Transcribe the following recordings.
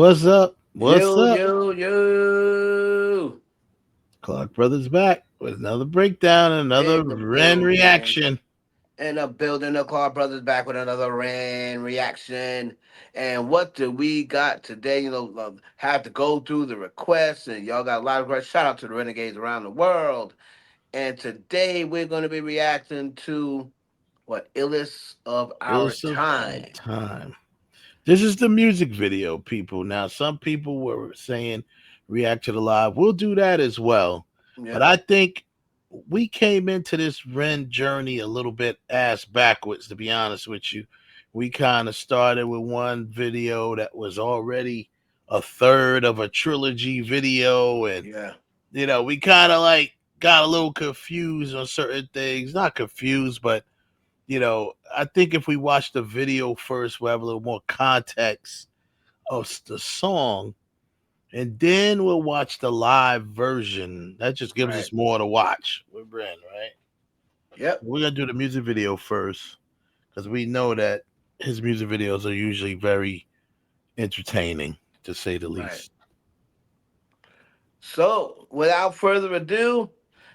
What's up? What's Yo, up? yo, yo. Clark Brothers back with another breakdown, another In the Ren building. reaction. In the building, the Car Brothers back with another rain reaction. And what do we got today? Have to go through the requests, and y'all got a lot of requests. Shout out to the Renegades around the world. And today we're going to be reacting to what? Illest of Our Illest of Our Time. Time. This is the music video, people. Now, some people were saying react to the live. We'll do that as well. But Yep. I think we came into this Ren journey a little bit ass backwards, to be honest with you. We kind of started with one video that was already a third of a trilogy video, and Yeah. we kind of like got a little confused on certain things. Not confused, but I think if we watch the video first, we'll have a little more context of the song, and then we'll watch the live version. That just gives Right. us more to watch with Bren, right? Yep. We're gonna do the music video first because we know that his music videos are usually very entertaining, to say the Right. least. So, without further ado,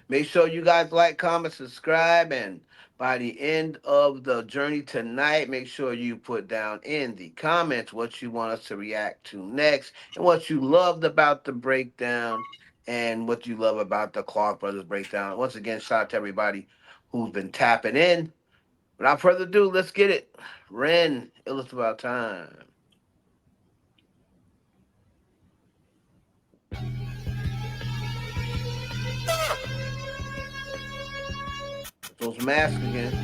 make sure you guys like, comment, subscribe, and by the end of the journey tonight, make sure you put down in the comments what you want us to react to next and what you loved about the breakdown and what you love about the Clark Brothers breakdown. Once again, shout out to everybody who's been tapping in. Without further ado, let's get it. Ren, Illest of Our Time. Those masks again.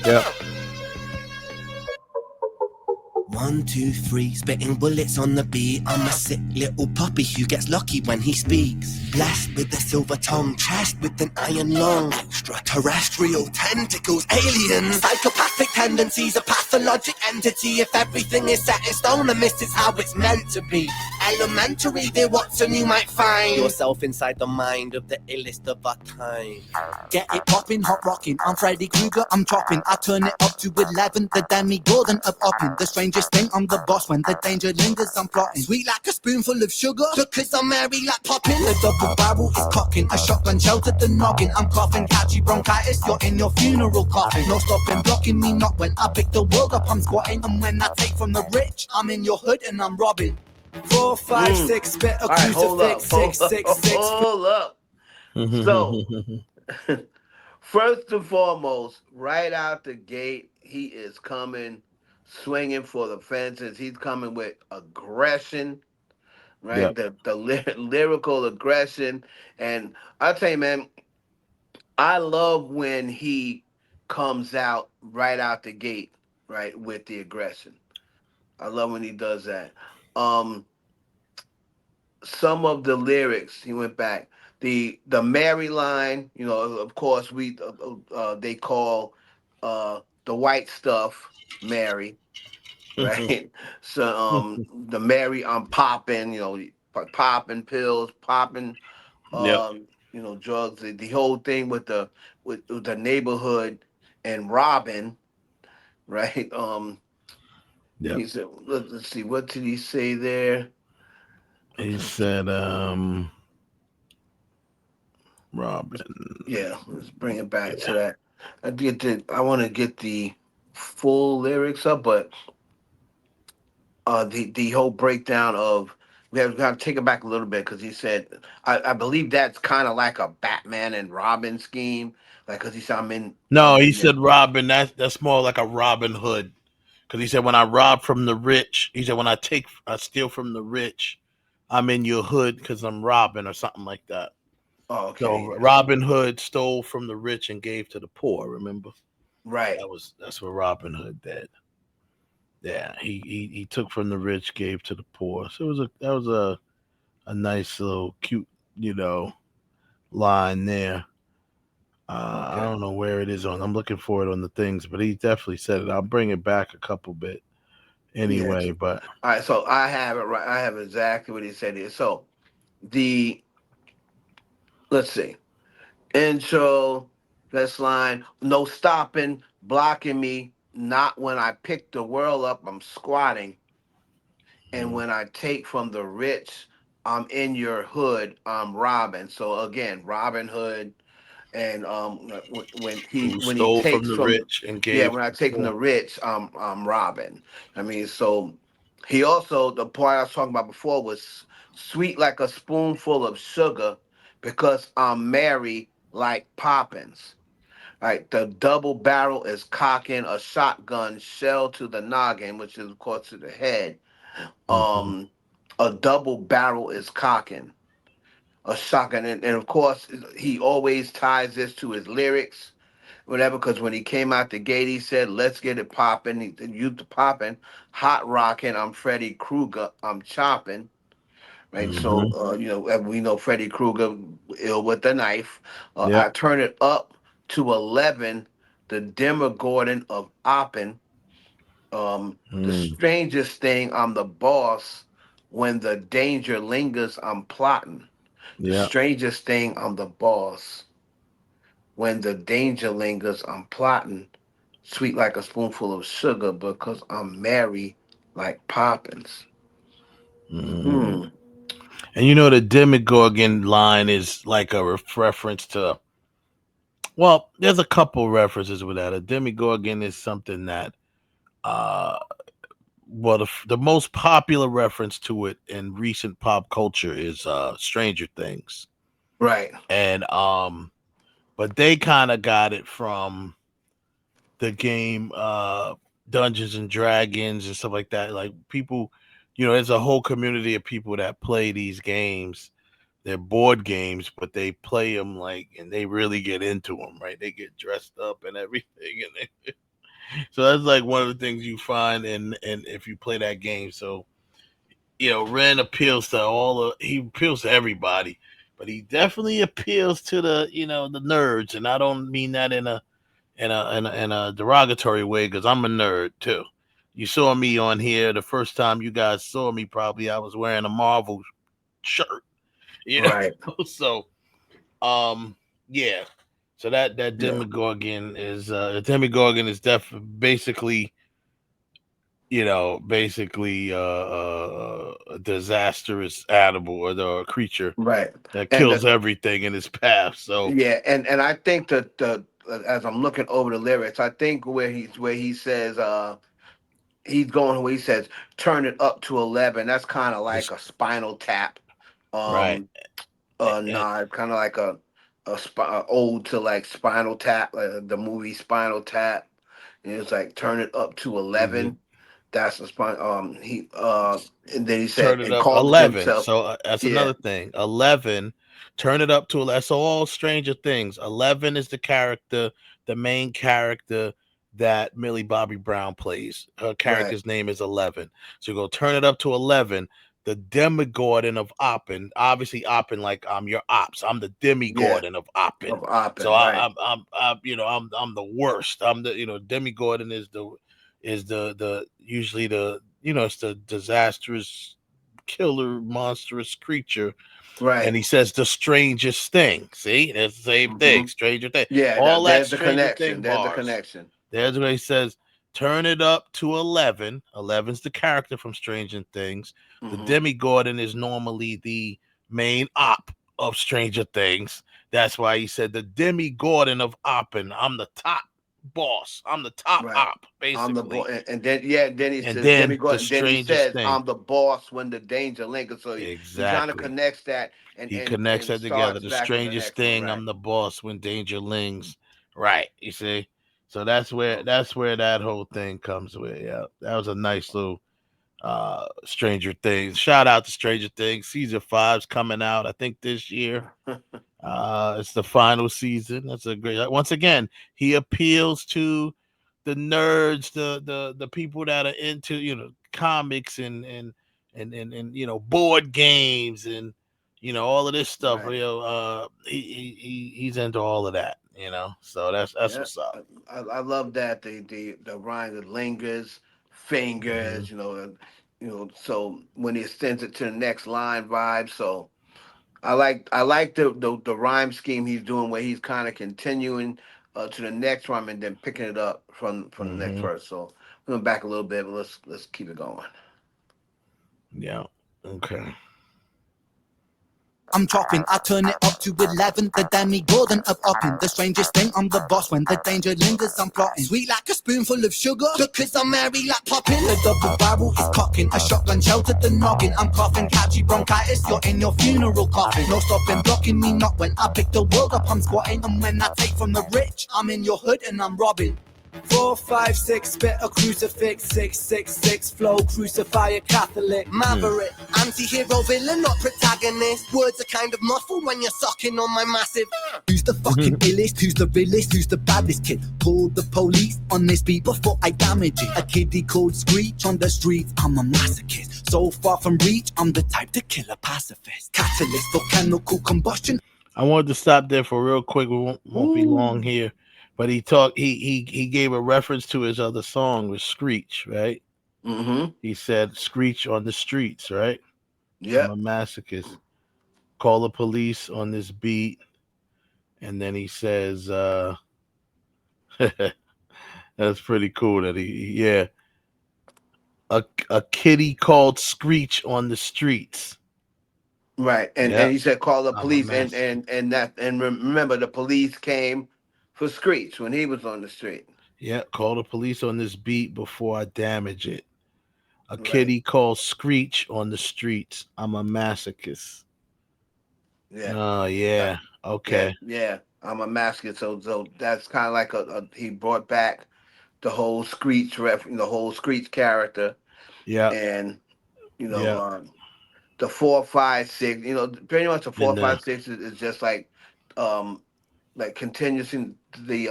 Yep. One, two, three, spitting bullets on the beat. I'm a sick little puppy who gets lucky when he speaks. Blessed with a silver tongue, chest with an iron lung. Extraterrestrial tentacles, aliens. Psychopathic tendencies, a pathologic entity. If everything is set in stone and this is how it's meant to be. Elementary, dear Watson, you might find yourself inside the mind of the illest of our time. Get it poppin', hot rockin'. I'm Freddy Krueger, I'm chopping. I turn it up to 11, the demigorgon of upping. The strangest thing, I'm the boss. When the danger lingers, I'm plotting. Sweet like a spoonful of sugar, cookies are merry like popping. The double barrel is cocking, a shotgun sheltered the noggin. I'm coughing, catchy bronchitis, you're in your funeral coffin. No stopping, blocking me not when I pick the world up, I'm squatting. And when I take from the rich, I'm in your hood and I'm robbing. 4, 5, 6, spit a All right, hold up. crucifix, 6, 6, 6. Hold up. So, first and foremost, right out the gate, he is coming swinging for the fences. He's coming with aggression, right? Yep. The lyrical aggression. And I'll tell you, man, I love when he comes out right out the gate, right, with the aggression. I love when he does that. Um, some of the lyrics he went back the Mary line, of course they call the white stuff Mary, right? So the Mary, I'm popping, popping pills, popping Yep. drugs, the whole thing with the neighborhood and Robin, right? Yep. He said, let's see, what did he say there? He said, Robin. Yeah, let's bring it back to Yeah. that. I want to get the full lyrics up, but the whole breakdown of we have to take it back a little bit because he said I believe that's kind of like a Batman and Robin scheme, like because he said No, I'm he in the said Robin. That's more like a Robin Hood. Because he said, when I rob from the rich, he said, when I steal from the rich, I'm in your hood because I'm robbing or something like that. oh So okay, Robin Hood stole from the rich and gave to the poor. Remember, right, that's what Robin Hood did. Yeah, he took from the rich, gave to the poor. So that was a nice little cute, you know, line there. I okay, don't know where it is on. I'm looking for it on the things, but he definitely said it. I'll bring it back a couple bit yes. anyway. But All right, so I have it right. I have exactly what he said here. So the let's see. Intro, this line, no stopping, blocking me. Not when I pick the world up, I'm squatting. and Mhm. when I take from the rich, I'm in your hood, I'm robbing. So again, Robin Hood, and Who when he stole from takes the from the, rich and yeah, gave when I to the take from poor. the rich, I'm robbing. I mean, so he also, the part I was talking about before was sweet like a spoonful of sugar, because I'm merry like Poppins. Right, the double barrel is cocking a shotgun shell to the noggin, which is of course to the head. Hmm. Um, a double barrel is cocking a shotgun, and of course he always ties this to his lyrics, whatever. Because when he came out the gate, he said, "Let's get it popping." He used the popping, hot rocking. I'm Freddy Krueger. I'm chopping. Right, so Hmm. we know Freddy Krueger ill with the knife. Yeah. I turn it up to 11. The Demogorgon of Oppen. The Mm. strangest thing, I'm the boss. When the danger lingers, I'm plotting. The Yeah. strangest thing, I'm the boss. When the danger lingers, I'm plotting. Sweet like a spoonful of sugar, because I'm merry like Poppins. Hmm. Hmm. And you know the Demogorgon line is like a reference to. Well, there's a couple references with that. A Demogorgon is something that, uh, well, the most popular reference to it in recent pop culture is Stranger Things, Right, and but they kind of got it from the game Dungeons and Dragons and stuff like that. Like people, there's a whole community of people that play these games. They're board games, but they play them like, and they really get into them, right? They get dressed up and everything, and so that's like one of the things you find in if you play that game. So Ren appeals to he appeals to everybody, but he definitely appeals to the nerds, and I don't mean that in a derogatory way because I'm a nerd too. You saw me on here the first time you guys saw me. Probably I was wearing a Marvel shirt, you know. right. So, yeah. So that Yeah, Demogorgon is basically a disastrous animal or the creature right. that And kills everything in its path. So yeah, and I think that the as I'm looking over the lyrics, I think where he says he's going where he says turn it up to 11. That's kind of like this a Spinal Tap. right. Um, And, nod, kind of like a ode to like Spinal Tap, the movie Spinal Tap. And it's like turn it up to and 11. That's the spine. And then he said turn it and up called eleven. himself. So that's Yeah, another thing. 11, turn it up to 11. So all Stranger Things. 11 is the character, the main character that Millie Bobby Brown plays. Her right. character's name is 11. So you go turn it up to 11. The demigorgon of Oppen, obviously Oppen, like I'm your ops. I'm the Yeah, demigorgon of Oppen. of So Oppen, I, right, I'm the worst. I'm the demigorgon is the usually it's the disastrous killer monstrous creature, right. and he says the strangest thing. See, that's the same Hmm. thing. Stranger thing. Yeah, All that there's the Stranger connection. Thing There's the bars. connection. There's where he says, turn it up to 11. 11's the character from Stranger Things. The Hmm. demigorgon is normally the main op of Stranger Things. That's why he said the demigorgon of Oppen. I'm the top boss. I'm the top Right. op, I'm the boss, basically. and then yeah, then he And says, "Then we then go," the and then he strangest says, thing. "I'm the boss when the danger lingers." So he kind of Exactly. connects that, and He and connects and that together. starts The back with the strangest next one. thing, Right. I'm the boss when danger lings. Right. You see? So that's where Okay. that whole thing comes with. Yeah. That was a nice little Stranger Things. Shout out to Stranger Things. Season five's coming out, I think, this year. It's the final season. That's a great. Once again, he appeals to the nerds, the people that are into comics and board games and all of this stuff. Right. He's into all of that. So that's Yeah. what's up. I love that the rhyme that lingers, Hmm. fingers. So when he extends it to the next line vibe. So I like the rhyme scheme he's doing where he's kind of continuing to the next rhyme and then picking it up from the next Hmm. verse. So we're going back a little bit, but let's keep it going. Yeah. Okay. I'm chopping, I turn it up to 11. The Demi Gordon of upping. The strangest thing, I'm the boss. When the danger lingers, I'm plotting. Sweet like a spoonful of sugar. Because I'm merry like popping. The double barrel is cocking. A shotgun sheltered the noggin. I'm coughing, catchy bronchitis. You're in your funeral coffin. No stopping, blocking me not. When I pick the world up, I'm squatting. And when I take from the rich, I'm in your hood and I'm robbing. 456, spit a crucifix, 666, flow, crucify a Catholic, maverick, Anti-hero villain, not protagonist. Words are kind of muffled when you're sucking on my massive. Who's the fucking illest? Who's the realest? Who's the baddest kid? Call the police on this beat before I damage it. A kiddie called Screech on the streets, I'm a masochist. So far from reach, I'm the type to kill a pacifist. Catalyst for chemical combustion. I wanted to stop there for real quick. We won't be long Ooh. here. But he gave a reference to his other song with Screech, right? Mm-hmm. He said Screech on the streets, right? I'm a Yep. masochist. Call the police on this beat. And then he says, that's pretty cool that yeah. A kitty called Screech on the streets. Right. And Yeah. he said call the I'm a police masochist. and remember the police came for Screech when he was on the street. Yeah. Call the police on this beat before I damage it. A Right. kitty called Screech on the streets. I'm a masochist. Yeah. Oh That, yeah. yeah. Okay. Yeah. I'm a mascot. So that's kind of like he brought back the whole the whole Screech character, Yeah. and you know, Yeah. the 456. Pretty much the four And five six is just um, like continuing the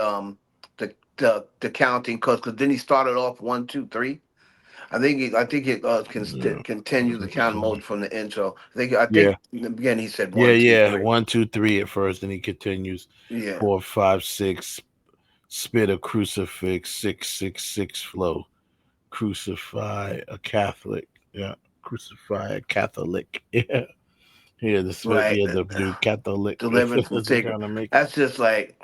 counting because then he started off 1 2 3. yeah. Continues the count mode from the intro. I Yeah. think in the beginning he said Yeah. one two Yeah. three. 1 2 3 at first, and he continues Yeah, 4 5 6. Spit a crucifix. 6 6 6 flow. Crucify a Catholic. Yeah. Crucify a Catholic. Yeah. Yeah. The spit. right. Yeah. The new Catholic. Deliverance from That's what sacred. trying to make it. That's just like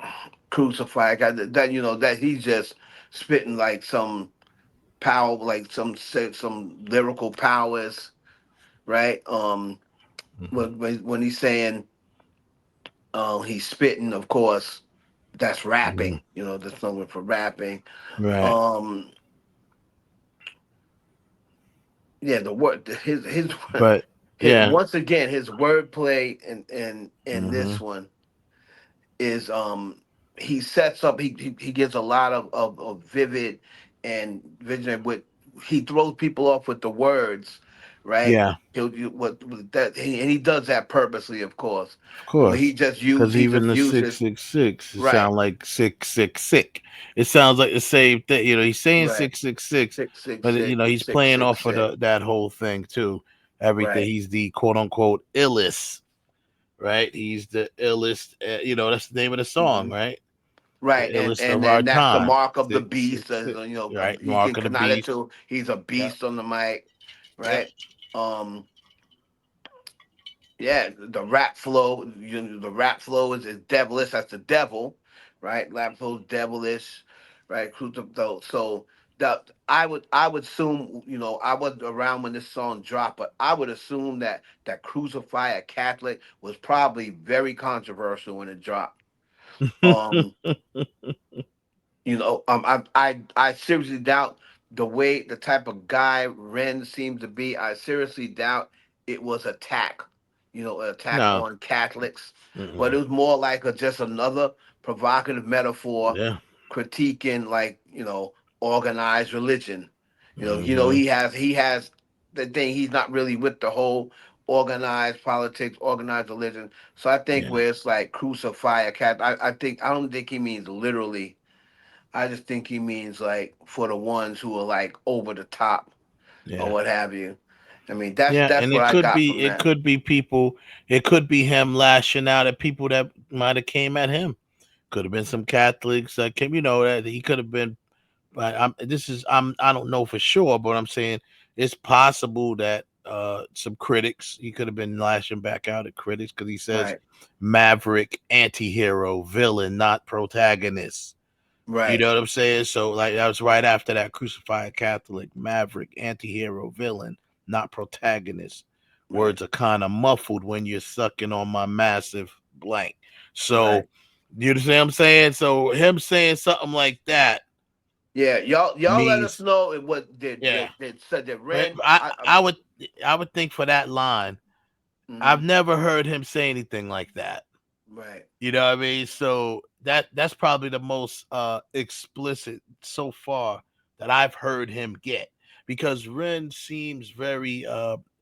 crucified. That he's just spitting like some power, like some lyrical powers, right? Hmm. When he's saying he's spitting, of course, that's Hmm. rapping. That's something for rapping. Right. Um, yeah, the word his But yeah. once again his wordplay in Hmm. this one is he sets up he gives a lot of vivid and visionary with he throws people off with the words, right? Yeah. What that and he does that purposely, of course. Of I mean, course, because he even just the uses 666, it right, sound like 666. It sounds like the same thing. He's saying right, 666, six six but six he's six playing six off of six, that whole thing too. Everything. right. He's the quote unquote illest, right? He's the illest. That's the name of the song, Mhm. right? The Right, and illest and of our and that's the time. mark of the Six beast. six six. Right, He can mark of the connect it beast. to. He's a Yep. beast on the mic, Yep. right? Um, yeah, the rap flow. The rap flow is devilish. That's the devil, right? Rap flow is devilish, right? So that I would assume I wasn't around when this song dropped, but I would assume that crucify a Catholic was probably very controversial when it dropped. Um, I seriously doubt the type of guy Ren seems to be. I seriously doubt it was an attack No. on Catholics, but it Mm-mm. was more like just another provocative metaphor Yeah. critiquing organized religion. Hmm. He has the thing. He's not really with the whole organized politics, organized religion. So I think Yeah. where it's like crucify a cat. I don't think he means literally. I just think he means like for the ones who are like over the top or Yeah. what have you. I mean, that's Yeah, that's and what it I could got be from it that. could be people. It could be him lashing out at people that might have came at him. Could have been some Catholics that came. That he could have been. But I don't know for sure, but I'm saying it's possible that some critics he could have been lashing back out at critics because he says Right, maverick, anti-hero, villain, not protagonist. You right, know what I'm saying? So like that was right after that crucified Catholic, maverick, anti-hero, villain, not protagonist. Right. Words are kind of muffled when you're sucking on my massive blank. Right. So you understand what I'm saying? So him saying something like that Yeah, y'all let us means, know it what did yeah. said that But Ren. I would think for that line, I've Mhm. never heard him say anything like that. Right. You know what I mean? So that's probably the most explicit so far that I've heard him get, because Ren seems very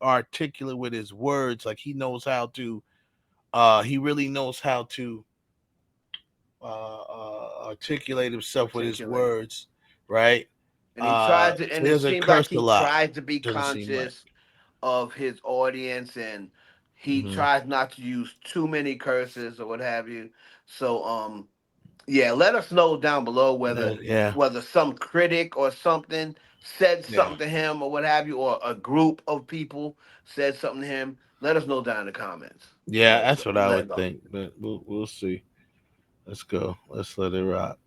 articulate with his words. Like he really knows how to articulate himself with his Articulate. words, right? And he tries to, So and he it doesn't seems like curse a he lot. tries to be Doesn't seem like. conscious of his audience, and he Hmm. tries not to use too many curses or what have you. So yeah, let us know down below Yeah, whether some critic or something said yeah, something to him or what have you, or a group of people said something to him. Let us know down in the comments. yeah. Right. That's So what I let it would go. think, but we'll see. Let's go. Let's let it rock.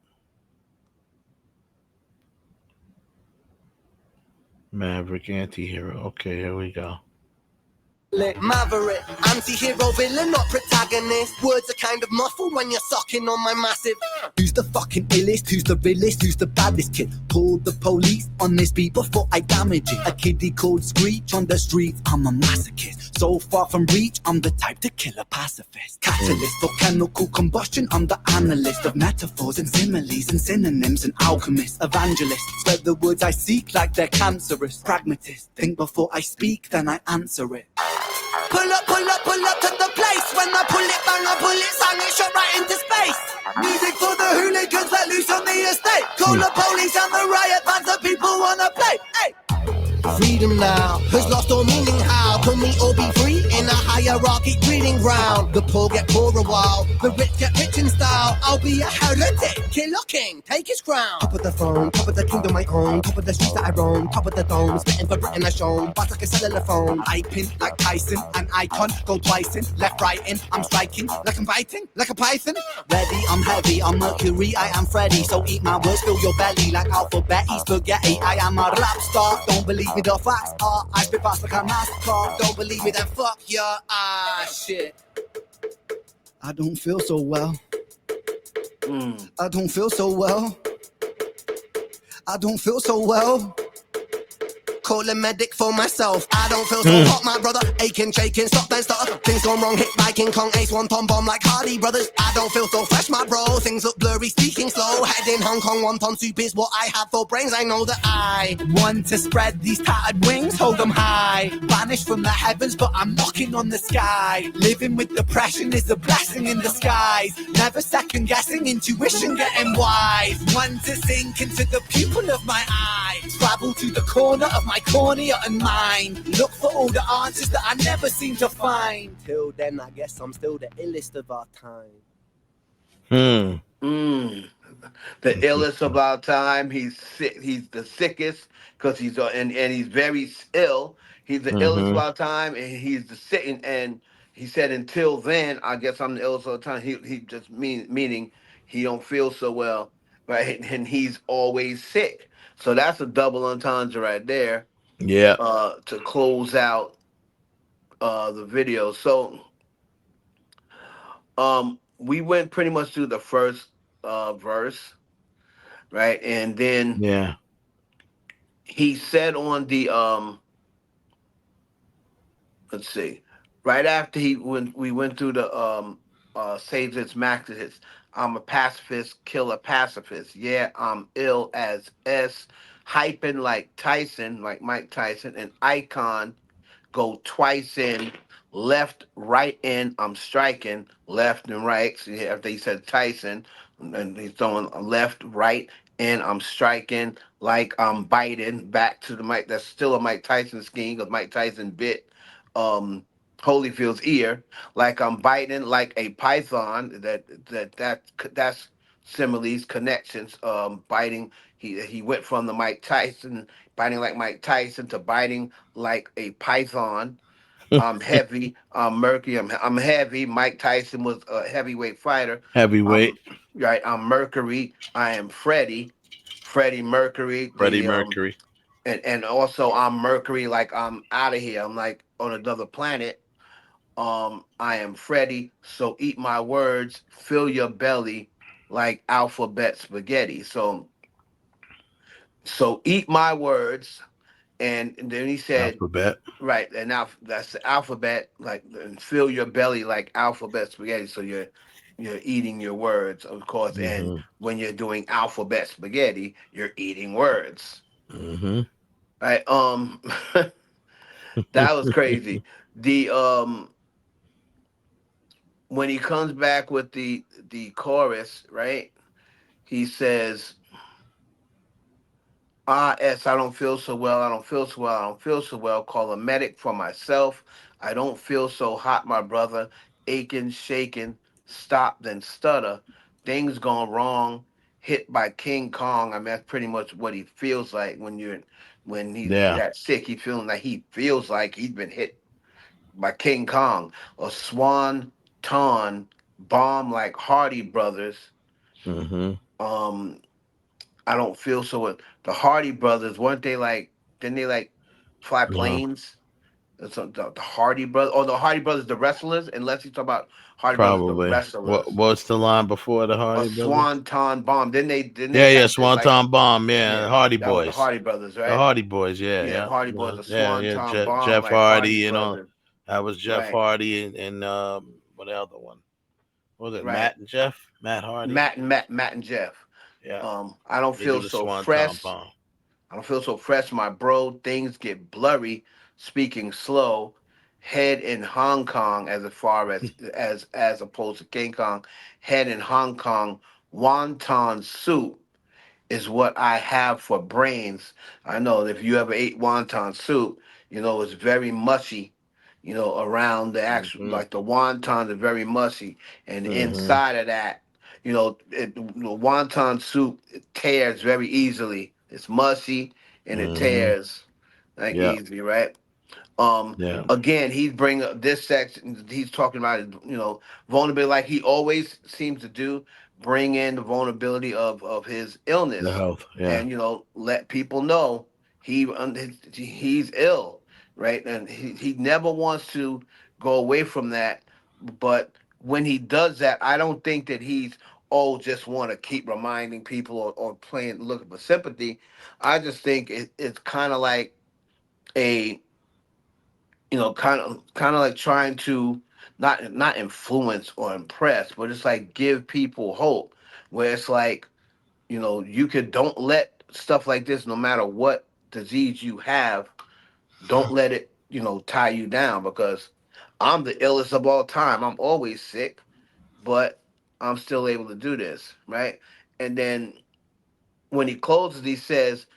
Maverick anti-hero. Okay, here we go. Maverick, anti-hero villain, not protagonist. Words are kind of muffled when you're sucking on my massive. Who's the fucking illest? Who's the realest? Who's the baddest kid? Call the police on this beat before I damage it. A kiddie called Screech on the streets, I'm a masochist. So far from reach, I'm the type to kill a pacifist. Catalyst for chemical combustion, I'm the analyst of metaphors and similes and synonyms and alchemist. Evangelist, spread the words I seek like they're cancerous. Pragmatist, think before I speak, then I answer it. Pull up, pull up, pull up to the place. When I pull it, bang, I pull it, sang it, shot right into space. Music for the hooligans let loose on the estate. Call the police and the riot bands, the people wanna play. Hey. Freedom now has lost all meaning. How can we all be free in a hierarchic breeding ground? The poor get poor a while, the rich get rich in style. I'll be a heretic, killer king, take his crown. Top of the phone, top of the kingdom I own, top of the streets that I roam, top of the dome, spitting for Britain I shown. Bust like a cellular phone, I pin like Tyson, an icon, go twice in, left right in. I'm striking like I'm biting, like a python. Ready, I'm heavy, I'm Mercury, I am Freddy. So eat my words, fill your belly like alphabet, spaghetti. I am a rap star, don't believe me, the facts are I spit fast like a NASCAR. Don't believe me, then fuck your shit. I don't feel so well. Mm. I don't feel so well. I don't feel so well. Call a medic for myself. I don't feel so hot, my brother. Aching, shaking, stop then stutter. Things gone wrong, hit by King Kong, Ace One Tom Bomb like Hardy Brothers. I don't feel so fresh, my bro. Things look blurry, speaking slow. Head in Hong Kong, wonton soup is what I have for brains. I know that I want to spread these tattered wings, hold them high. Vanished from the heavens, but I'm knocking on the sky. Living with depression is a blessing in disguise. Never second guessing, intuition getting wise. Want to sink into the pupil of my eye. Travel to the corner of my cornea and mind. Look for all the answers that I never seem to find. Till then, I guess I'm still the illest of our time. Hmm. Mm. The illest of our time. He's sick. He's the sickest because he's and he's very ill. He's the illest of Mm-hmm. our time, and he's the sick. And he said, until then, I guess I'm the illest of our time. He just meaning he don't feel so well, right? And he's always sick. So that's a double entendre right there. Yeah. To close out the video. So we went pretty much through the first verse, right? And then Yeah. he said on the let's see, right after he when we went through the saves its maxes, I'm a pacifist, kill a pacifist. Yeah, I'm ill as S, hyping like Tyson, like Mike Tyson, an icon, go twice in, left, right in. I'm striking left and right. So after he said Tyson, and he's throwing left, right, and I'm striking like I'm biting back to the Mike. That's still a Mike Tyson scheme because Mike Tyson bit um, Holyfield's ear like I'm biting like a python. That's similes connections. Biting. He went from the Mike Tyson biting like Mike Tyson to biting like a python. I'm heavy. I'm murky. I'm heavy. Mike Tyson was a heavyweight fighter. Heavyweight. Right. I'm Mercury. I am Freddie. Freddie Mercury. Freddie Mercury. and also I'm Mercury, like I'm out of here. I'm like on another planet. I am Freddy, so eat my words, fill your belly like alphabet spaghetti. So eat my words, and then he said, Alphabet. right, and now that's the alphabet, like and fill your belly like alphabet spaghetti. So you're eating your words, of course, and Mm-hmm. when you're doing alphabet spaghetti, you're eating words. Mm-hmm. Right. That was crazy. The When he comes back with the chorus, right? He says, I don't feel so well. I don't feel so well. I don't feel so well. Call a medic for myself. I don't feel so hot, my brother. Aching, shaking, stop, then stutter. Things gone wrong. Hit by King Kong. I mean, that's pretty much what he feels like when he's Yeah. that sick. He's feeling like he feels like he's been hit by King Kong. A swan ton bomb like Hardy Brothers. Mm-hmm. Um, I don't feel so. The Hardy Brothers weren't they like? Didn't they like fly Uh-huh. planes? The Hardy Brothers, or the Hardy Brothers, the wrestlers. Unless you talk about Hardy Brothers, the Probably. wrestlers. What's the line before the A Hardy Brothers? swanton bomb. Didn't they Yeah, yeah, have this like? Swanton Bomb. Yeah, the Yeah, Hardy that was the Boys. Hardy Brothers, The right? Hardy Boys. Yeah, Yeah, yeah, Hardy it Boys, was. the Yeah, yeah. swanton bomb Jeff like Hardy Hardy and all. Brothers, That was Jeff right? Hardy and what the other one? What was it Right. Matt and Jeff? Matt Hardy. Matt and Jeff. Yeah, I don't they feel do the so Swanton fresh. Bomb. I don't feel so fresh, my bro. Things get blurry, speaking slow. Head in Hong Kong, as far as opposed to King Kong. Head in Hong Kong. Wonton soup is what I have for brains. I know if you ever ate wonton soup, it's very mushy. Around the actual, Mm-hmm. like the wontons are very mushy, and Mm-hmm. inside of that, the wonton soup, it tears very easily. It's mushy and it Mm-hmm. tears like Yeah. easily, right? Um, Yeah. Again, he's bringing up this section. He's talking about vulnerability, like he always seems to do. Bring in the vulnerability of his The illness, health. Yeah. and let people know he's ill, right? And he never wants to go away from that. But when he does that, I don't think that he's just want to keep reminding people or playing looking for sympathy. I just think it's kind of like a kind of like trying to not influence or impress, but it's like give people hope. Where it's like, you could don't let stuff like this, no matter what disease you have, don't let it, tie you down because I'm the illest of all time. I'm always sick, but I'm still able to do this, right? And then when he closes, he says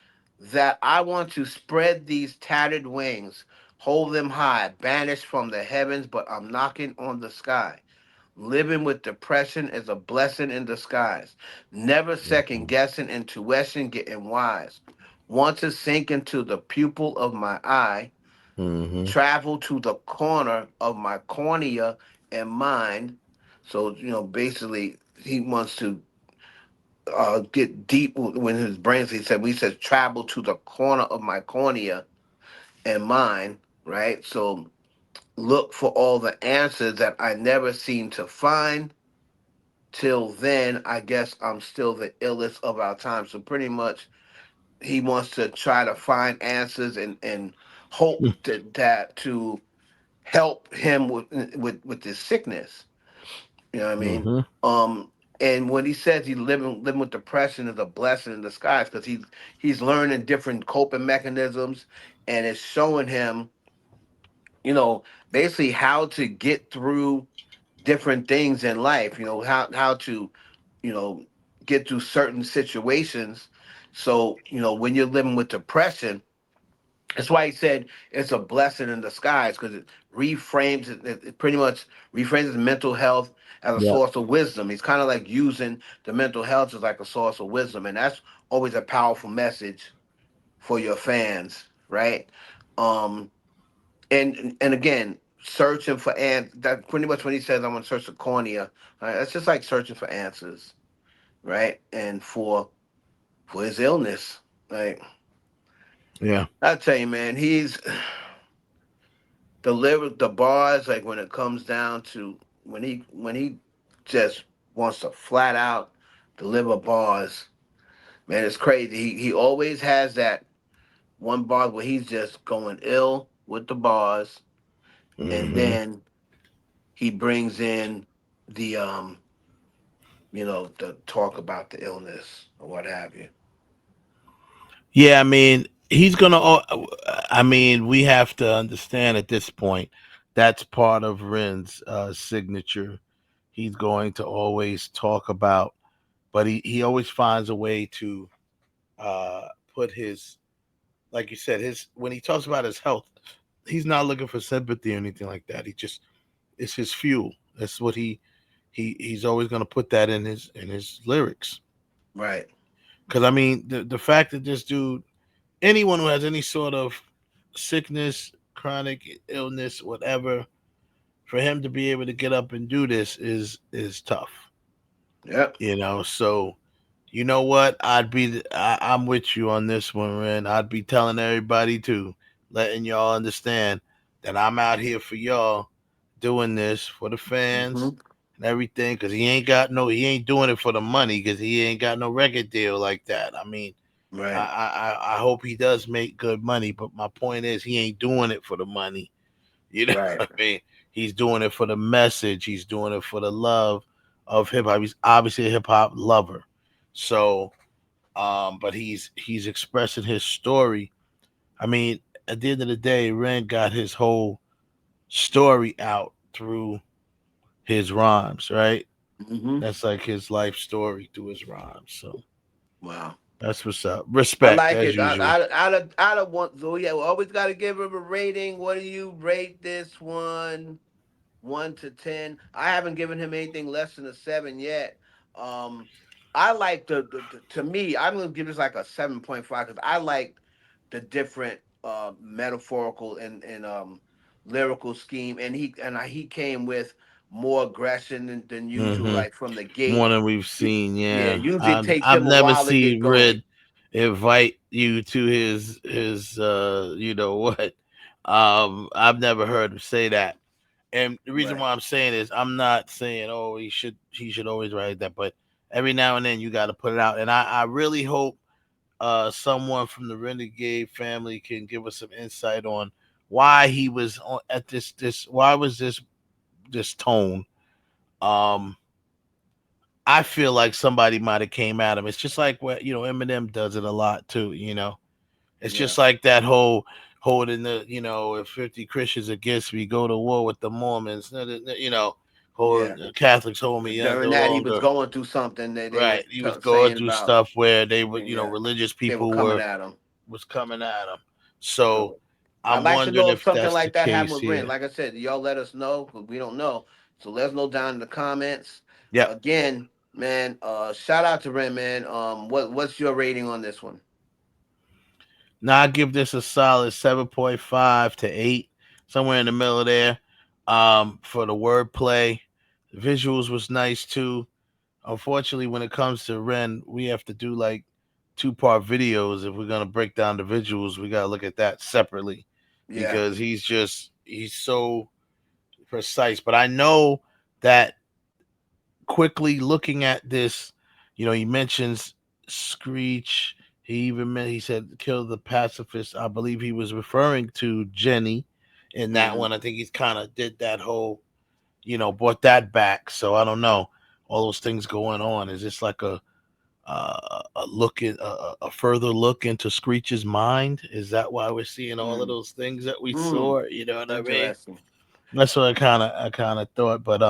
that I want to spread these tattered wings, hold them high, banished from the heavens, but I'm knocking on the sky. Living with depression is a blessing in disguise. Never second guessing, intuition, getting wise. Want to sink into the pupil of my eye, Mm-hmm. travel to the corner of my cornea and mind. So, basically, he wants to get deep when his brains. He says travel to the corner of my cornea and mine, right? So look for all the answers that I never seem to find. Till then, I guess I'm still the illest of our time. So pretty much, he wants to try to find answers and hope that to help him with this sickness. You know what I mean? Mm-hmm. Um, and when he says he's living with depression is a blessing in disguise because he's learning different coping mechanisms, and it's showing him, you know, basically how to get through different things in life. How to, you know, get through certain situations. So when you're living with depression, that's why he said it's a blessing in disguise because it reframes it pretty much reframes mental health as a Yep. source of wisdom. He's kind of like using the mental health as like a source of wisdom, and that's always a powerful message for your fans, right? Um, and again, searching for that pretty much when he says I'm gonna search the cornea, right? That's just like searching for answers, right? And for his illness, right? Yeah. I tell you, man, he's the bars, like when it comes down to when he just wants to flat out deliver bars, man, it's crazy. He always has that one bar where he's just going ill with the bars, and Hmm. then he brings in the the talk about the illness or what have you. Yeah, I mean, he's gonna. I mean, we have to understand at this point that's part of Ren's signature. He's going to always talk about, but he always finds a way to uh, put his, like you said, his when he talks about his health, he's not looking for sympathy or anything like that. He just it's his fuel. That's what he's always going to put that in his lyrics. Right. Because I mean, the fact that this dude, anyone who has any sort of sickness, chronic illness, whatever, for him to be able to get up and do this is tough. Yep. So you know what? I'm with you on this one, Ren. I'd be telling everybody too, letting y'all understand that I'm out here for y'all, doing this for the fans Hmm. and everything. Cause he ain't doing it for the money. Cause he ain't got no record deal like that. I mean, Right. I hope he does make good money, but my point is he ain't doing it for the money. You know Right. what I mean? He's doing it for the message. He's doing it for the love of hip hop. He's obviously a hip hop lover. So, but he's expressing his story. I mean, at the end of the day, Ren got his whole story out through his rhymes, right? Hmm. That's like his life story through his rhymes. So Wow. that's what's up. I Respect like as it. usual. Out of one, so yeah, we always got to give him a rating. What do you rate this one? 1 to 10. I haven't given him anything less than a 7 yet. Um, I like to me, I'm gonna give this like a 7.5 because I like the different metaphorical and lyrical scheme, and he came with more aggression than usual, Hmm. like from the More gate. than we've seen. Yeah, Yeah, usually it takes I've him a never while to seen get going. Red invite you to his you know what. I've never heard him say that. And the reason Right. why I'm saying is I'm not saying he should always write that, but every now and then you got to put it out. And I really hope someone from the Renegade family can give us some insight on why he was on at this why was this tone. Um, I feel like somebody might have came at him. It's just like what Eminem does it a lot too. It's Yeah. just like that whole holding the if 50 Christians against me, go to war with the Mormons. Yeah. Holding Catholics hold me During no that, he was longer. going through something that they were Right, he was going saying through about. stuff where they were Yeah, religious they were people coming were at him. was coming at him. So So I'd I'm like to wondering know if if something that's the like that happened case with Ren. here. Like I said, y'all let us know, but we don't know. So let us know down in the comments. Yep. Again, man, shout out to Ren, man. What's your rating on this one? Now I give this a solid 7.5 to 8, somewhere in the middle there. For the wordplay, the visuals was nice too. Unfortunately, when it comes to Ren, we have to do like two-part videos. If we're gonna break down the visuals, we gotta look at that separately Yeah. because he's so precise. But I know that quickly looking at this, he mentions Screech. He said kill the pacifist. I believe he was referring to Jenny in that Hmm. one. I think he's kind of did that whole, brought that back. So I don't know. All those things going on. Is this like a look at a further look into Screech's mind? Is that why we're seeing all of Mm. those things that we Mm. saw? You know what I mean? Interesting. That's what I kind of thought, but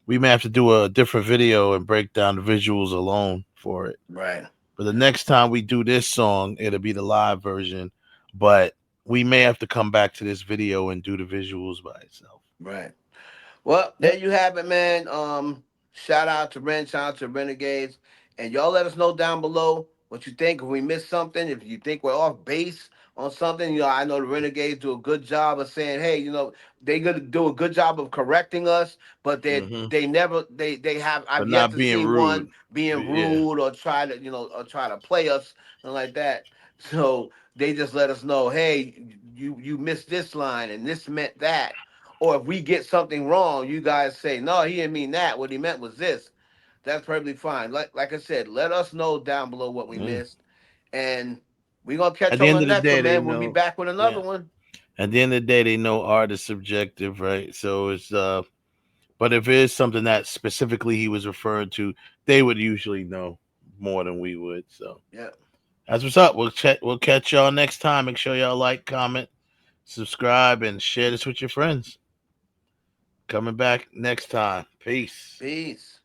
we may have to do a different video and break down the visuals alone for it. Right. But the next time we do this song, it'll be the live version. But we may have to come back to this video and do the visuals by itself. Right. Well, there Yep. you have it, man. Shout out to Ren, shout out to Renegades. And y'all let us know down below what you think. If we missed something, if you think we're off base on something, I know the Renegades do a good job of saying, hey, they gonna do a good job of correcting us, but Hmm. they never they have But I've yet not to being see rude. one being Yeah. rude or try to, or try to play us and like that. So they just let us know, hey, you missed this line and this meant that. Or if we get something wrong, you guys say, no, he didn't mean that. What he meant was this. That's perfectly fine. Like I said, let us know down below what we Mm. missed. And we're gonna catch At the on end the of the next day, one, they man. We'll be know. back with another Yeah. one. At the end of the day, they know art is subjective, right? So it's but if it is something that specifically he was referring to, they would usually know more than we would. So Yeah. that's what's up. We'll catch y'all next time. Make sure y'all like, comment, subscribe, and share this with your friends. Coming back next time. Peace. Peace.